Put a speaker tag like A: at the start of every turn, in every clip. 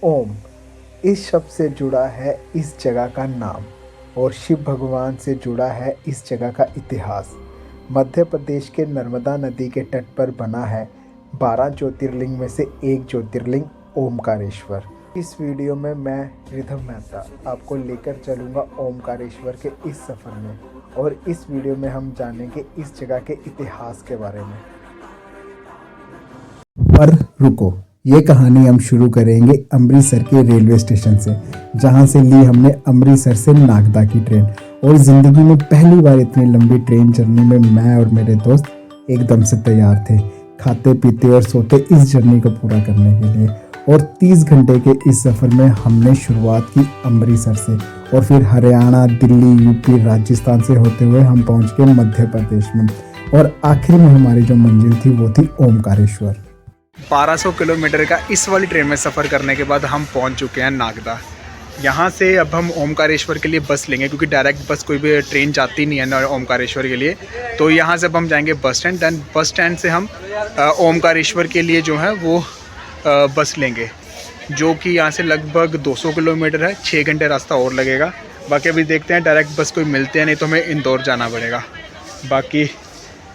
A: ओम, इस शब्द से जुड़ा है इस जगह का नाम और शिव भगवान से जुड़ा है इस जगह का इतिहास। मध्य प्रदेश के नर्मदा नदी के तट पर बना है 12 ज्योतिर्लिंग में से एक ज्योतिर्लिंग ओमकारेश्वर। इस वीडियो में मैं रिधम मेहता आपको लेकर चलूँगा ओमकारेश्वर के इस सफ़र में और इस वीडियो में हम जानेंगे इस जगह के इतिहास के बारे में। पर रुको, ये कहानी हम शुरू करेंगे अमृतसर के रेलवे स्टेशन से, जहाँ से ली हमने अमृतसर से नागदा की ट्रेन। और ज़िंदगी में पहली बार इतनी लंबी ट्रेन जर्नी में मैं और मेरे दोस्त एकदम से तैयार थे, खाते पीते और सोते इस जर्नी को पूरा करने के लिए। और 30 घंटे के इस सफ़र में हमने शुरुआत की अमृतसर से और फिर हरियाणा, दिल्ली, यूपी, राजस्थान से होते हुए हम पहुँच गए मध्य प्रदेश में और आखिर में हमारी जो मंजिल थी वो थी ओमकारेश्वर।
B: 1200 किलोमीटर का इस वाली ट्रेन में सफ़र करने के बाद हम पहुंच चुके हैं नागदा। यहाँ से अब हम ओमकारेश्वर के लिए बस लेंगे, क्योंकि डायरेक्ट बस कोई भी ट्रेन जाती नहीं है ना ओमकारेश्वर के लिए। तो यहाँ से अब हम जाएंगे bus stand, then bus stand से हम ओमकारेश्वर के लिए जो है वो बस लेंगे, जो कि यहाँ से लगभग 200 किलोमीटर है। 6 घंटे रास्ता और लगेगा। बाकी अभी देखते हैं डायरेक्ट बस कोई मिलते हैं, नहीं तो हमें इंदौर जाना पड़ेगा। बाकी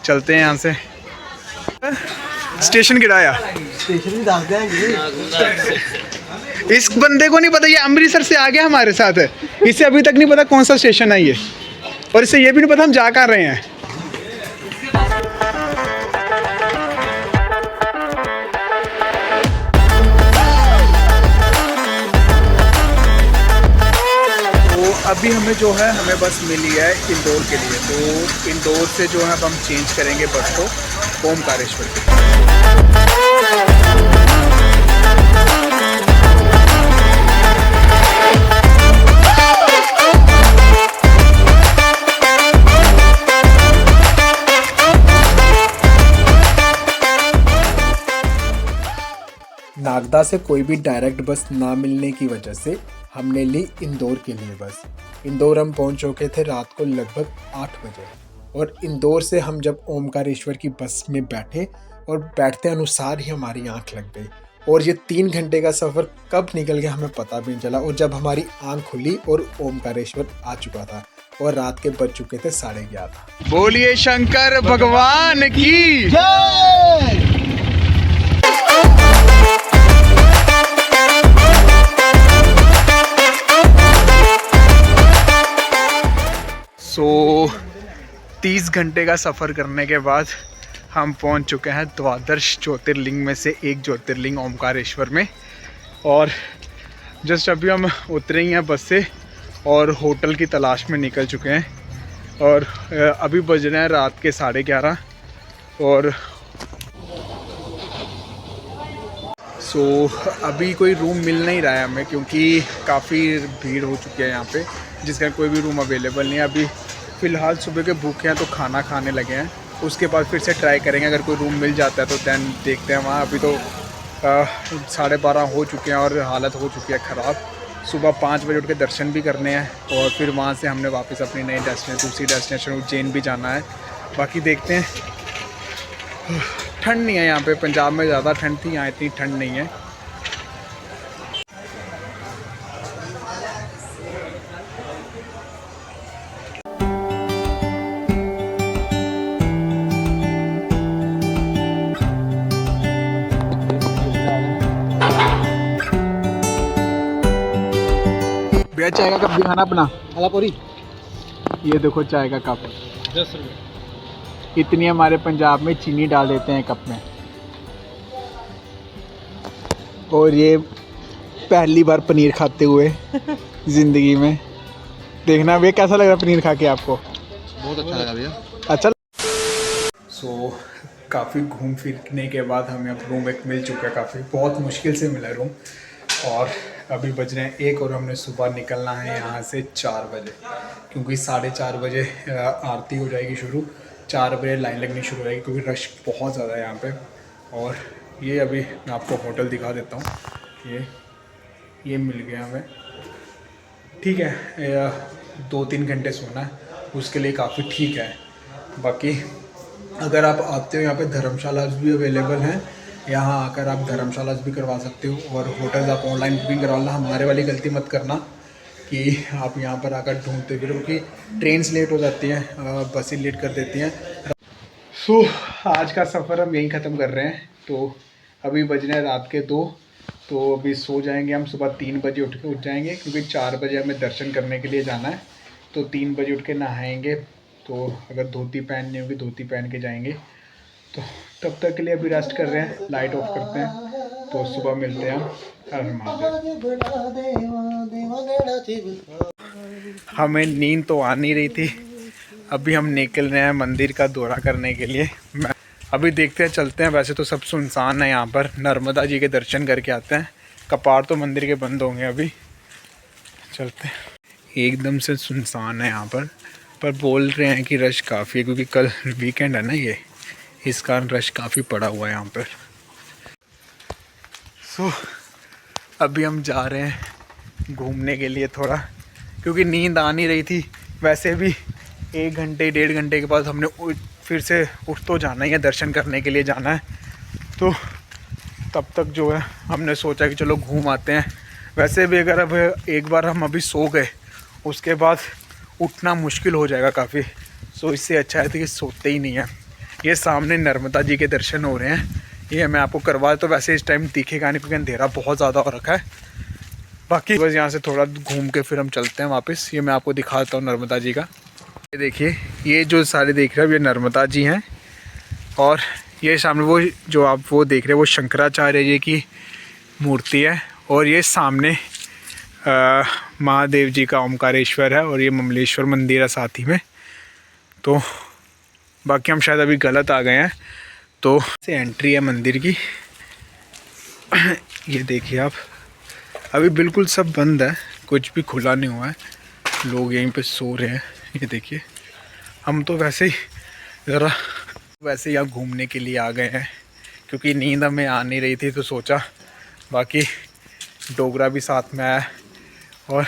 B: चलते हैं यहाँ से। स्टेशन किराया
C: स्टेशन डाल देंगे।
B: इस बंदे को नहीं पता ये अमृतसर से आ गया हमारे साथ है। इसे अभी तक नहीं पता कौन सा स्टेशन है ये, और इसे ये भी नहीं पता हम जा कर रहे हैं। तो अभी हमें जो है हमें बस मिली है इंदौर के लिए। तो इंदौर से जो है अब हम चेंज करेंगे बस को ओमकारेश्वर के।
A: नागदा से कोई भी डायरेक्ट बस ना मिलने की वजह से हमने ली इंदौर के लिए बस। इंदौर हम पहुंच चुके थे रात को लगभग 8 बजे और इंदौर से हम जब ओमकारेश्वर की बस में बैठे और बैठते अनुसार ही हमारी आंख लग गई और ये 3 घंटे का सफ़र कब निकल गया हमें पता भी नहीं चला। और जब हमारी आंख खुली और ओमकारेश्वर आ चुका था और रात के बज चुके थे 11:30।
B: बोलिए शंकर भगवान की
C: जय।
B: सो 30 घंटे का सफ़र करने के बाद हम पहुंच चुके हैं द्वादश ज्योतिर्लिंग में से एक ज्योतिर्लिंग ओमकारेश्वर में। और जस्ट अभी हम उतरे ही हैं बस से और होटल की तलाश में निकल चुके हैं। और अभी बज रहे हैं रात के 11:30। और अभी कोई रूम मिल नहीं रहा है हमें, क्योंकि काफ़ी भीड़ हो चुकी है यहाँ पे, जिसका कोई भी रूम अवेलेबल नहीं है। अभी फ़िलहाल सुबह के भूखे हैं तो खाना खाने लगे हैं, उसके बाद फिर से ट्राई करेंगे। अगर कोई रूम मिल जाता है तो दैन देखते हैं वहाँ। अभी तो 12:30 हो चुके हैं और हालत हो चुकी है ख़राब। सुबह 5 बजे उठ के दर्शन भी करने हैं और फिर वहाँ से हमने वापस अपनी नई दूसरी डेस्टिनेशन उज्जैन भी जाना है। बाकी देखते हैं। ठंड नहीं है यहाँ पे, पंजाब में ज़्यादा ठंड थी, यहाँ इतनी ठंड नहीं है। भैया चाय का कप दिखाना अपना।
C: हलापुरी
B: ये देखो चाय का कप
C: 10 रुपये।
B: इतनी हमारे पंजाब में चीनी डाल देते हैं कप में। और ये पहली बार पनीर खाते हुए ज़िंदगी में। देखना भैया कैसा लग रहा पनीर खा के आपको?
C: बहुत अच्छा लगा भैया।
B: अच्छा। काफ़ी घूम फिरने के बाद हमें अब रूम एक मिल चुका है। काफ़ी बहुत मुश्किल से मिला रूम। और अभी बज रहे हैं 1 और हमने सुबह निकलना है यहाँ से 4 बजे, क्योंकि 4:30 बजे आरती हो जाएगी शुरू। 4 बजे लाइन लगनी शुरू हो जाएगी, क्योंकि रश बहुत ज़्यादा है यहाँ पे। और ये अभी मैं आपको होटल दिखा देता हूँ। ये मिल गया हमें, ठीक है। 2-3 घंटे सोना है, उसके लिए काफ़ी ठीक है। बाकी अगर आप आते हो यहाँ पे धर्मशाला भी अवेलेबल हैं, यहाँ आकर आप धर्मशाला भी करवा सकते हो और होटल्स आप ऑनलाइन बुकिंग करवाना। हमारे वाली गलती मत करना कि आप यहाँ पर आकर ढूंढते फिर, क्योंकि ट्रेन्स लेट हो जाती हैं, बसें लेट कर देती हैं। सो आज का सफ़र हम यहीं ख़त्म कर रहे हैं। तो अभी बज रहे हैं रात के 2, तो अभी सो जाएंगे हम। सुबह 3 बजे उठ जाएंगे, क्योंकि 4 बजे हमें दर्शन करने के लिए जाना है। तो 3 बजे उठ के नहाएंगे, तो अगर धोती पहननी होगी धोती पहन के जाएंगे। तो तब तक के लिए अभी रेस्ट कर रहे हैं, लाइट ऑफ करते हैं, तो सुबह मिलते हैं हम। हर महादेव। हमें नींद तो आ नहीं रही थी, अभी हम निकल रहे हैं मंदिर का दौरा करने के लिए। अभी देखते हैं, चलते हैं। वैसे तो सब सुनसान है यहाँ पर, नर्मदा जी के दर्शन करके आते हैं। कपाट तो मंदिर के बंद होंगे अभी, चलते हैं। एकदम से सुनसान है यहाँ पर बोल रहे हैं कि रश काफ़ी है, क्योंकि कल वीकेंड है ना, ये इस कारण रश काफ़ी पड़ा हुआ है यहाँ पर। सो अभी हम जा रहे हैं घूमने के लिए थोड़ा, क्योंकि नींद आ नहीं रही थी। वैसे भी 1 घंटे 1.5 घंटे के बाद हमने फिर से उठ तो जाना ही है, दर्शन करने के लिए जाना है। तो तब तक जो है हमने सोचा कि चलो घूम आते हैं। वैसे भी अगर अब एक बार हम अभी सो गए, उसके बाद उठना मुश्किल हो जाएगा काफ़ी। सो इससे अच्छा है कि सोते ही नहीं है। ये सामने नर्मदा जी के दर्शन हो रहे हैं, ये मैं आपको करवा, तो वैसे इस टाइम दिखेगा नहीं क्योंकि अंधेरा बहुत ज़्यादा हो रखा है। बाकी बस यहाँ से थोड़ा घूम के फिर हम चलते हैं वापस। ये मैं आपको दिखाता हूँ नर्मदा जी का। ये देखिए, ये जो सारे देख रहे हैं ये नर्मदा जी हैं, और ये सामने वो जो आप वो देख रहे हैं वो शंकराचार्य जी की मूर्ति है, और ये सामने महादेव जी का ओमकारेश्वर है, और ये ममलेश्वर मंदिर है साथ ही में। तो बाकी हम शायद अभी गलत आ गए हैं, तो से एंट्री है मंदिर की। ये देखिए आप, अभी बिल्कुल सब बंद है, कुछ भी खुला नहीं हुआ है, लोग यहीं पे सो रहे हैं। ये देखिए, हम तो वैसे ही यहाँ घूमने के लिए आ गए हैं, क्योंकि नींद हमें आ नहीं रही थी, तो सोचा। बाकी डोगरा भी साथ में आया, और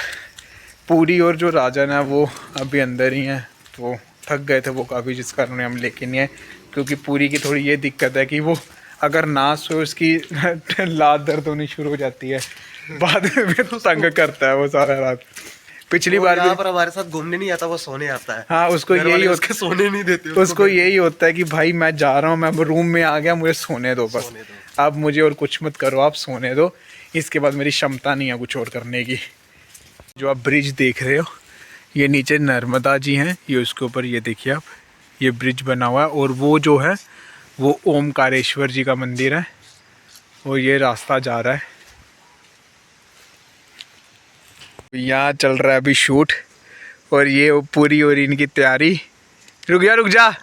B: पूरी और जो राजन है वो अभी अंदर ही हैं, तो थक गए थे वो काफ़ी, जिस कारण हम लेके नहीं आए। क्योंकि पूरी की थोड़ी ये दिक्कत है कि वो अगर ना सोए उसकी लात दर्द होनी शुरू हो जाती है, बाद में तो तंग करता है वो सारा रात। पिछली बार भी
C: पर हमारे साथ घूमने नहीं आता, वो सोने आता है।
B: हाँ, उसको यही होता है,
C: सोने नहीं देते
B: उसको यही होता है कि भाई मैं जा रहा हूँ, मैं रूम में आ गया, मुझे सोने दो बस, आप मुझे और कुछ मत करो, आप सोने दो। इसके बाद मेरी क्षमता नहीं है कुछ और करने की। जो आप ब्रिज देख रहे हो, ये नीचे नर्मदा जी हैं, ये उसके ऊपर ये देखिए आप, ये ब्रिज बना हुआ है, और वो जो है वो ओमकारेश्वर जी का मंदिर है, और ये रास्ता जा रहा है। यहाँ चल रहा है अभी शूट, और ये पूरी हो रही इनकी तैयारी। रुक जा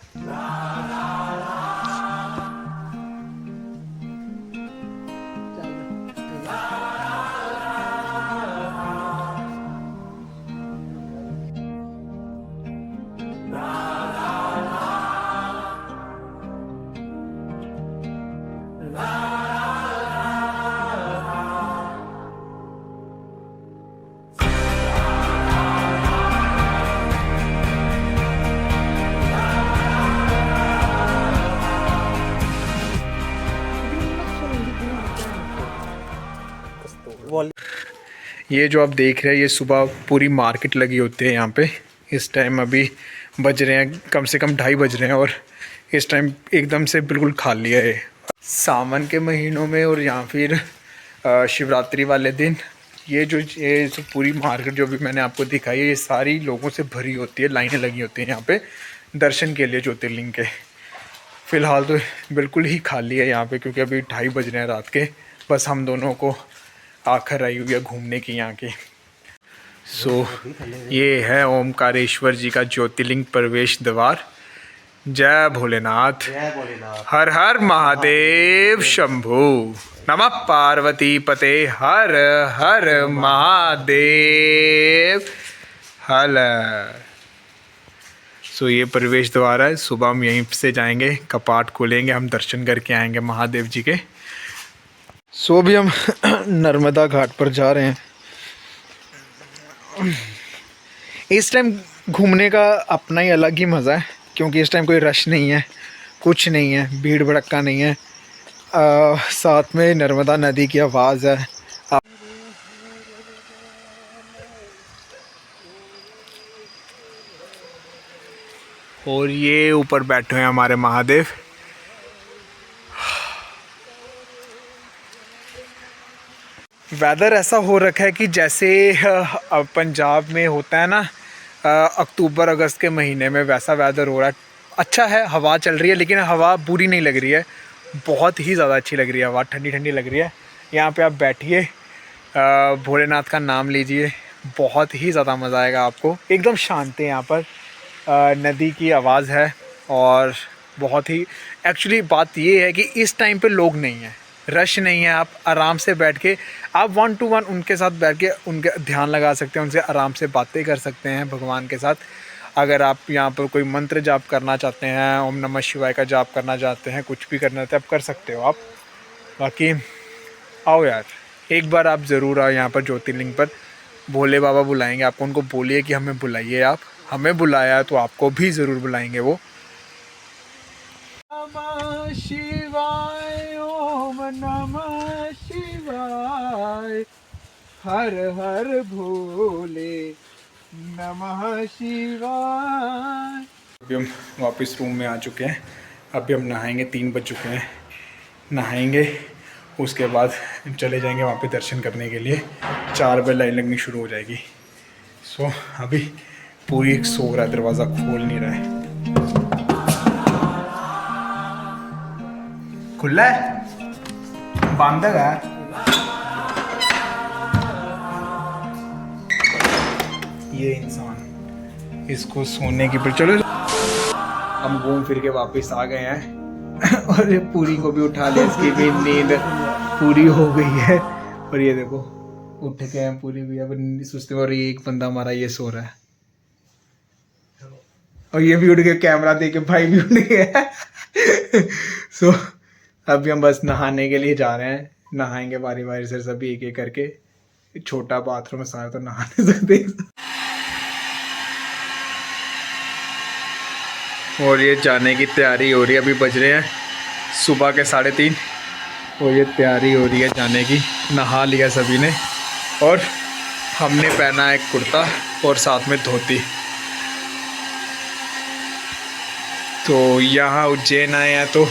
B: ये जो आप देख रहे हैं, ये सुबह पूरी मार्केट लगी होती है यहाँ पे। इस टाइम अभी बज रहे हैं कम से कम 2:30 बज रहे हैं, और इस टाइम एकदम से बिल्कुल खाली है। सावन के महीनों में और या फिर शिवरात्रि वाले दिन ये जो पूरी मार्केट जो भी मैंने आपको दिखाई है, ये सारी लोगों से भरी होती है, लाइनें लगी होती हैं यहाँ पे दर्शन के लिए ज्योतिर्लिंग के। फ़िलहाल तो बिल्कुल ही खाली है यहाँ पे, क्योंकि अभी 2:30 बज रहे हैं रात के। बस हम दोनों को आखिर आई हुई है घूमने की यहाँ की। ये है ओमकारेश्वर जी का ज्योतिर्लिंग प्रवेश द्वार। जय भोलेनाथ, हर हर महादेव शंभु, नमः पार्वती पते, हर हर महादेव हर। ये प्रवेश द्वार है, सुबह हम यहीं से जाएंगे, कपाट खोलेंगे, हम दर्शन करके आएंगे महादेव जी के। अभी हम नर्मदा घाट पर जा रहे हैं। इस टाइम घूमने का अपना ही अलग ही मज़ा है, क्योंकि इस टाइम कोई रश नहीं है, कुछ नहीं है, भीड़ भड़क्का नहीं है, साथ में नर्मदा नदी की आवाज़ है। और ये ऊपर बैठे हैं हमारे महादेव। वेदर ऐसा हो रखा है कि जैसे पंजाब में होता है ना अक्टूबर अगस्त के महीने में, वैसा वेदर हो रहा है। अच्छा है, हवा चल रही है, लेकिन हवा बुरी नहीं लग रही है, बहुत ही ज़्यादा अच्छी लग रही है हवा, ठंडी ठंडी लग रही है। यहाँ पे आप बैठिए, भोलेनाथ का नाम लीजिए, बहुत ही ज़्यादा मज़ा आएगा आपको। एकदम शांत है यहाँ पर, नदी की आवाज़ है। और बहुत ही एक्चुअली बात ये है कि इस टाइम पे लोग नहीं हैं, रश नहीं है। आप आराम से बैठ के आप 1 to 1 उनके साथ बैठ के उनके ध्यान लगा सकते हैं, उनसे आराम से बातें कर सकते हैं भगवान के साथ। अगर आप यहाँ पर कोई मंत्र जाप करना चाहते हैं, ओम नमः शिवाय का जाप करना चाहते हैं, कुछ भी करना चाहते हैं, आप कर सकते हो आप। बाकी आओ यार, एक बार आप ज़रूर आओ यहाँ पर ज्योतिर्लिंग पर। भोले बाबा बुलाएंगे आपको, उनको बोलिए कि हमें बुलाइए आप, हमें बुलाया तो आपको भी ज़रूर बुलाएंगे वो। नमः शिवाय, ओम नमः शिवाय, हर हर भोले नमः शिवाय। अभी हम वापस रूम में आ चुके हैं। अभी हम नहाएंगे, 3 बज चुके हैं, नहाएंगे, उसके बाद चले जाएंगे वहाँ पे दर्शन करने के लिए। 4 बजे लाइन लगनी शुरू हो जाएगी। सो अभी पूरी सो रहा है, दरवाज़ा खोल नहीं रहा है। खुला है, बंद है। ये इंसान, इसको सोने की, पर चलो हम घूम फिर के वापस आ गए हैं। और ये पूरी को भी उठा लिया, इसकी भी नींद पूरी हो गई है। और ये देखो उठ के हैं पूरी भी, अब सुस्ती। और ये एक बंदा हमारा ये सो रहा है, और ये भी उठ के कैमरा देख के भाई भी उठ गया। सो अभी हम बस नहाने के लिए जा रहे हैं, नहाएंगे बारी बारी से सभी एक एक करके। छोटा बाथरूम है, सारे तो नहा नहीं सकते। और ये जाने की तैयारी हो रही है, अभी बज रहे हैं सुबह के 3:30, और ये तैयारी हो रही है जाने की। नहा लिया सभी ने, और हमने पहना एक कुर्ता और साथ में धोती। तो यहाँ उज्जैन आए हैं तो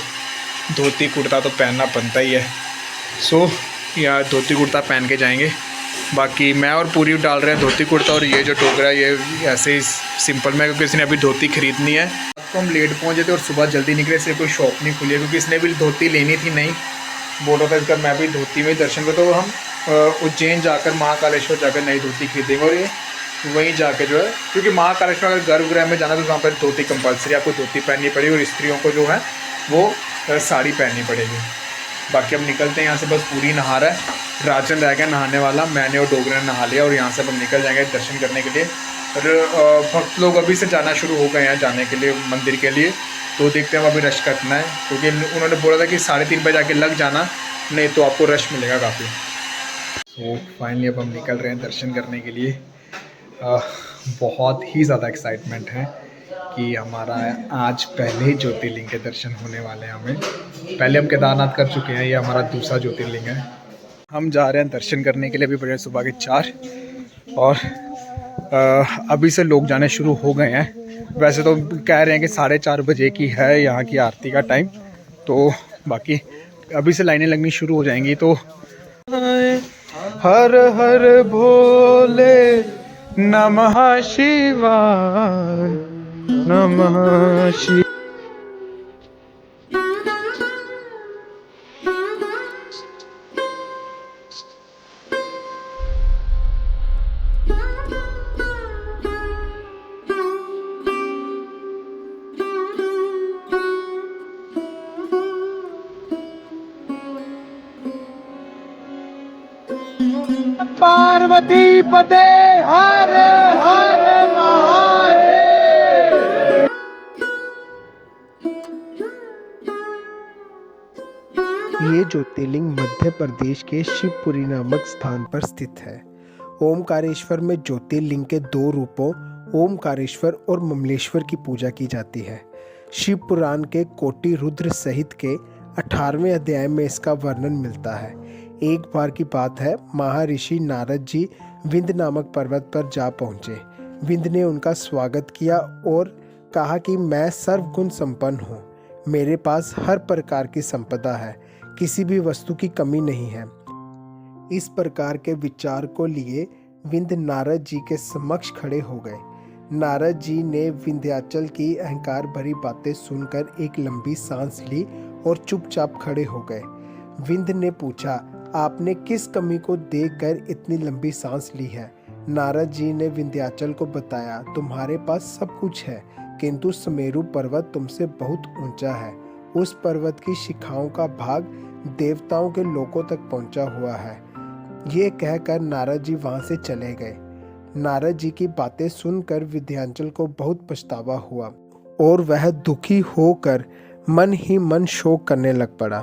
B: धोती कुर्ता तो पहनना बनता ही है। सो यहाँ धोती कुर्ता पहन के जाएंगे। बाकी मैं और पूरी डाल रहे हैं धोती कुर्ता, और ये जो टोकरा है ये ऐसे ही सिंपल में, क्योंकि इसने अभी धोती खरीदनी है। तो हम लेट पहुँचे थे और सुबह जल्दी निकले, इसलिए कोई शॉप नहीं खुली है, क्योंकि इसने भी धोती लेनी थी, नहीं बोल रहा था इसका मैं भी धोती में दर्शन कर। तो हम उज्जैन जाकर महाकालेश्वर जाकर नई धोती खरीदेंगे, और ये वहीं जाके जो है, क्योंकि महाकालेश्वर अगर गर्भगृह में जाना तो वहाँ पर धोती कंपलसरी, आपको धोती पहननी पड़ेगी, और स्त्रियों को जो है वो साड़ी पहननी पड़ेगी। बाकी अब निकलते हैं यहाँ से, बस पूरी नहा रहा है, राजन रह गया नहाने वाला, मैंने और डोगरे ने नहा लिया, और यहाँ से हम निकल जाएंगे दर्शन करने के लिए। और भक्त लोग अभी से जाना शुरू हो गए हैं जाने के लिए मंदिर के लिए। तो देखते हैं अभी रश कितना है, क्योंकि उन्होंने बोला था कि 3:30 बजे जाके लग जाना, नहीं तो आपको रश मिलेगा काफ़ी। तो फाइनली अब हम निकल रहे हैं दर्शन करने के लिए। बहुत ही ज़्यादा एक्साइटमेंट है कि हमारा आज पहले ज्योतिर्लिंग के दर्शन होने वाले हैं। हमें पहले हम केदारनाथ कर चुके हैं, ये हमारा दूसरा ज्योतिर्लिंग है। हम जा रहे हैं दर्शन करने के लिए, अभी बजे सुबह के 4, और अभी से लोग जाने शुरू हो गए हैं। वैसे तो कह रहे हैं कि 4:30 बजे की है यहाँ की आरती का टाइम, तो बाकी अभी से लाइनें लगनी शुरू हो जाएंगी। तो हर हर भोले नमः शिवाय, नमः शिवाय। पार्वती पते हर हर महादेव।
D: ये ज्योतिर्लिंग मध्य प्रदेश के शिवपुरी नामक स्थान पर स्थित है। ओमकारेश्वर में ज्योतिर्लिंग के 2 रूपों ओमकारेश्वर और ममलेश्वर की पूजा की जाती है। शिव पुराण के कोटि रुद्र सहित के 18वें अध्याय में इसका वर्णन मिलता है। एक बार की बात है, महर्षि नारद जी विंध्य नामक पर्वत पर जा पहुँचे। विंध्य ने उनका स्वागत किया और कहा कि मैं सर्वगुण संपन्न हूँ, मेरे पास हर प्रकार की संपदा है, किसी भी वस्तु की कमी नहीं है। इस प्रकार के विचार को लिए विंध्य नारद जी के समक्ष खड़े हो गए। नारद जी ने विंध्याचल की अहंकार भरी बातें सुनकर एक लंबी सांस ली और चुपचाप खड़े हो गए। विंध्य ने पूछा, आपने किस कमी को देखकर इतनी लंबी सांस ली है? नारद जी ने विंध्याचल को बताया, तुम्हारे पास सब कुछ है, किंतु सुमेरु पर्वत तुमसे बहुत ऊंचा है। उस पर्वत की शिखाओं का भाग देवताओं के लोकों तक पहुंचा हुआ है। ये कहकर नारद जी वहां से चले गए। नारद जी की बातें सुनकर विंध्याचल को बहुत पछतावा हुआ और वह दुखी होकर मन ही मन शोक करने लग पड़ा।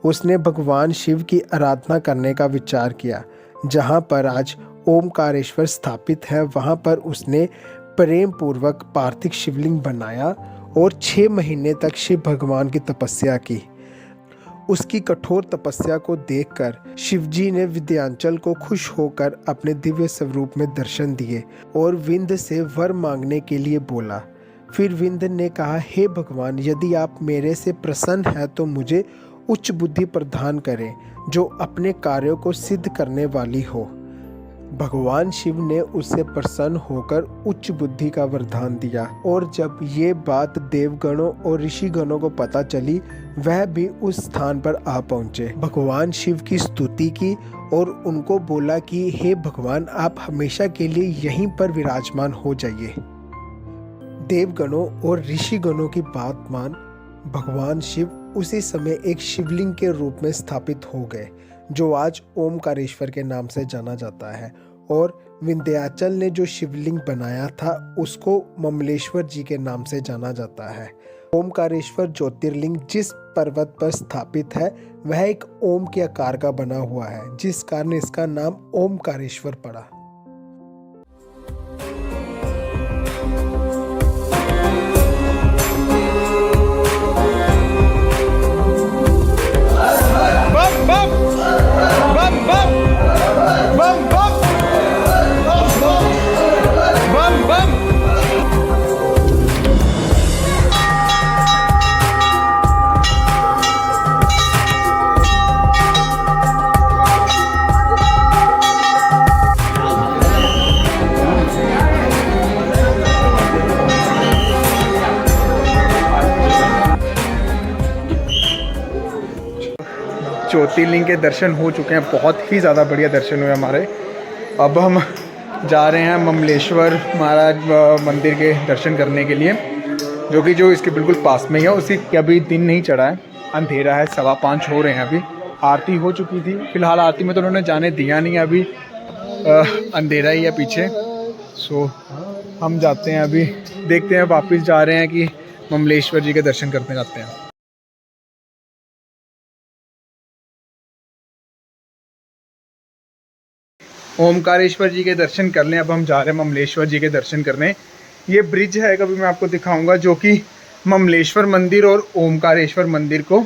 D: उसने भगवान शिव की आराधना करने का विचार किया। जहाँ पर आज ओमकारेश्वर स्थापित है, वहाँ पर उसने प्रेम पूर्वक पार्थिव शिवलिंग बनाया और 6 महीने तक शिव भगवान की तपस्या की। उसकी कठोर तपस्या को देखकर शिवजी ने विंध्याचल को खुश होकर अपने दिव्य स्वरूप में दर्शन दिए और विंध्य से वर मांगने के लिए बोला। फिर विंध्य ने कहा, हे भगवान, यदि आप मेरे से प्रसन्न हैं तो मुझे उच्च बुद्धि प्रदान करें जो अपने कार्यों को सिद्ध करने वाली हो। भगवान शिव ने उससे प्रसन्न होकर उच्च बुद्धि का वरदान दिया और जब ये बात देवगणों और ऋषिगणों को पता चली, वह भी उस स्थान पर आ पहुंचे। भगवान शिव की स्तुति की और उनको बोला कि हे भगवान, आप हमेशा के लिए यहीं पर विराजमान हो जाइए। देवगणों और ऋषिगणों की बात मान भगवान शिव उसी समय एक शिवलिंग के रूप में स्थापित हो गए, जो आज ओमकारेश्वर के नाम से जाना जाता है। और विंध्याचल ने जो शिवलिंग बनाया था उसको ममलेश्वर जी के नाम से जाना जाता है। ओमकारेश्वर ज्योतिर्लिंग जिस पर्वत पर स्थापित है वह एक ओम के आकार का बना हुआ है, जिस कारण इसका नाम ओमकारेश्वर पड़ा।
B: ज्योतिर्लिंग के दर्शन हो चुके हैं, बहुत ही ज़्यादा बढ़िया दर्शन हुए हमारे। अब हम जा रहे हैं ममलेश्वर महाराज मंदिर के दर्शन करने के लिए, जो इसके बिल्कुल पास में ही है। उसी के अभी दिन नहीं चढ़ा है, अंधेरा है, 5:15 हो रहे हैं। अभी आरती हो चुकी थी, फिलहाल आरती में तो उन्होंने जाने दिया नहीं है, अभी अंधेरा ही है पीछे। सो हम जाते हैं, अभी देखते हैं, वापस जा रहे हैं कि ममलेश्वर जी के दर्शन करने जाते हैं। ओमकारेश्वर जी के दर्शन कर लें, अब हम जा रहे हैं ममलेश्वर जी के दर्शन करने। ये ब्रिज है, कभी मैं आपको दिखाऊंगा, जो कि ममलेश्वर मंदिर और ओमकारेश्वर मंदिर को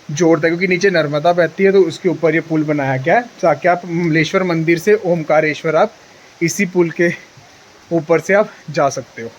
B: जोड़ता है, क्योंकि नीचे नर्मदा बहती है तो उसके ऊपर ये पुल बनाया गया है, ताकि आप ममलेश्वर मंदिर से ओमकारेश्वर आप इसी पुल के ऊपर से आप जा सकते हो।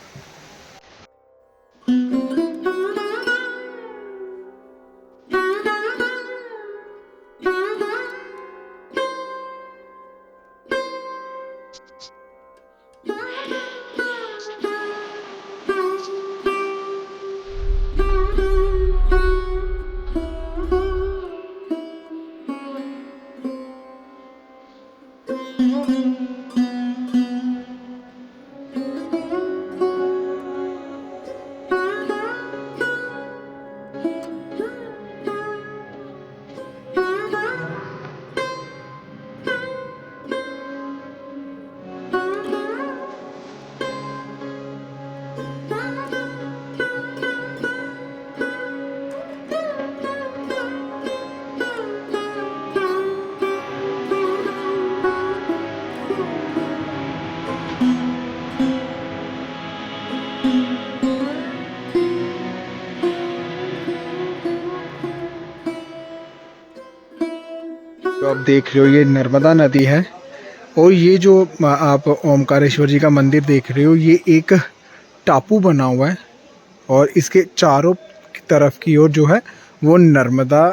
B: देख रहे हो ये नर्मदा नदी है और ये जो आप ओमकारेश्वर जी का मंदिर देख रहे हो ये एक टापू बना हुआ है और इसके चारों तरफ की ओर जो है वो नर्मदा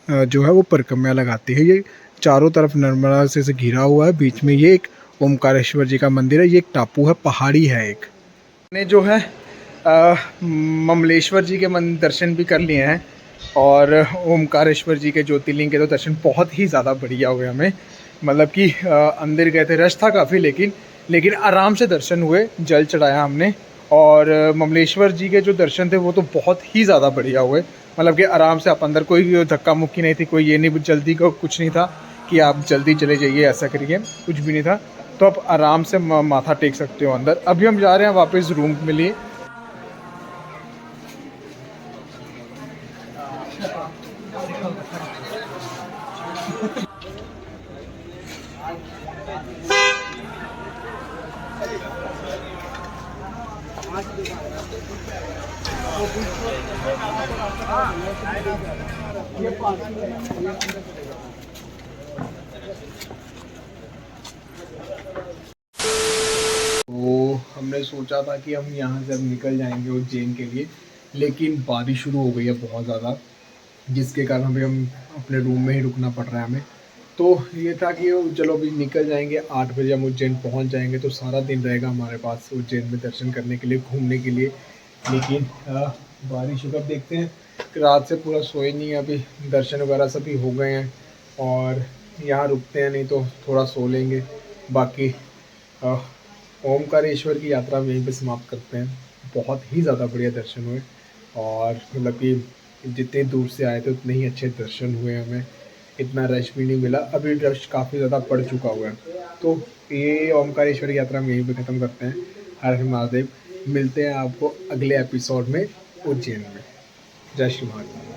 B: जो है वो परिक्रमा लगाती है। ये चारों तरफ नर्मदा से घिरा हुआ है, बीच में ये एक ओमकारेश्वर जी का मंदिर है। ये एक टापू है, पहाड़ी है एक। ने जो है ममलेश्वर जी के दर्शन भी कर लिए हैं और ओमकारेश्वर जी के ज्योतिर्लिंग के तो दर्शन बहुत ही ज़्यादा बढ़िया हुए हमें। मतलब कि अंदर गए थे, रश था काफ़ी, लेकिन आराम से दर्शन हुए, जल चढ़ाया हमने। और ममलेश्वर जी के जो दर्शन थे वो तो बहुत ही ज़्यादा बढ़िया हुए। मतलब कि आराम से आप अंदर, कोई धक्का मुक्की नहीं थी, कोई ये नहीं जल्दी का कुछ नहीं था कि आप जल्दी चले जाइए ऐसा करिए, कुछ भी नहीं था। तो आप आराम से माथा टेक सकते हो अंदर। अभी हम जा रहे हैं वापस रूम के लिए। तो हमने सोचा था कि हम यहाँ से अब निकल जाएंगे उज्जैन के लिए, लेकिन बारिश शुरू हो गई है बहुत ज़्यादा, जिसके कारण अभी हम अपने रूम में ही रुकना पड़ रहा है हमें। तो ये था कि चलो अभी निकल जाएंगे, 8 बजे हम उज्जैन पहुँच जाएंगे, तो सारा दिन रहेगा हमारे पास उज्जैन में दर्शन करने के लिए, घूमने के लिए। लेकिन बारिश कब देखते हैं, रात से पूरा सोए नहीं है, अभी दर्शन वगैरह सभी हो गए हैं और यहाँ रुकते हैं, नहीं तो थोड़ा सो लेंगे। बाकी ओमकारेश्वर की यात्रा में यहीं पे समाप्त करते हैं। बहुत ही ज़्यादा बढ़िया दर्शन हुए और मतलब कि जितने दूर से आए थे उतने ही अच्छे दर्शन हुए हमें, इतना रश भी नहीं मिला। अभी रश काफ़ी ज़्यादा पड़ चुका हुआ है। तो ये ओमकारेश्वर की यात्रा हम यहीं पे ख़त्म करते हैं। हर हर महादेव। मिलते हैं आपको अगले एपिसोड में उज्जैन में। जय श्री महादेव।